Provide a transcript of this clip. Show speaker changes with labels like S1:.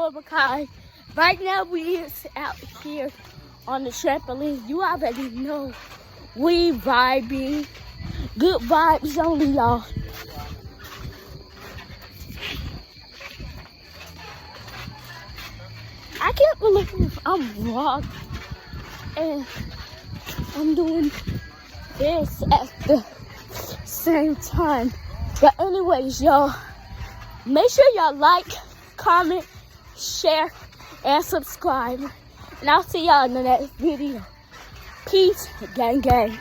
S1: one of a kind. Right now we is out here on the trampoline. You already know we vibing. Good vibes only, y'all. I can't believe I'm vlogging and I'm doing this at the same time. But anyways, y'all, make sure y'all like, comment, share, and subscribe. And I'll see y'all in the next video. Peace, gang gang.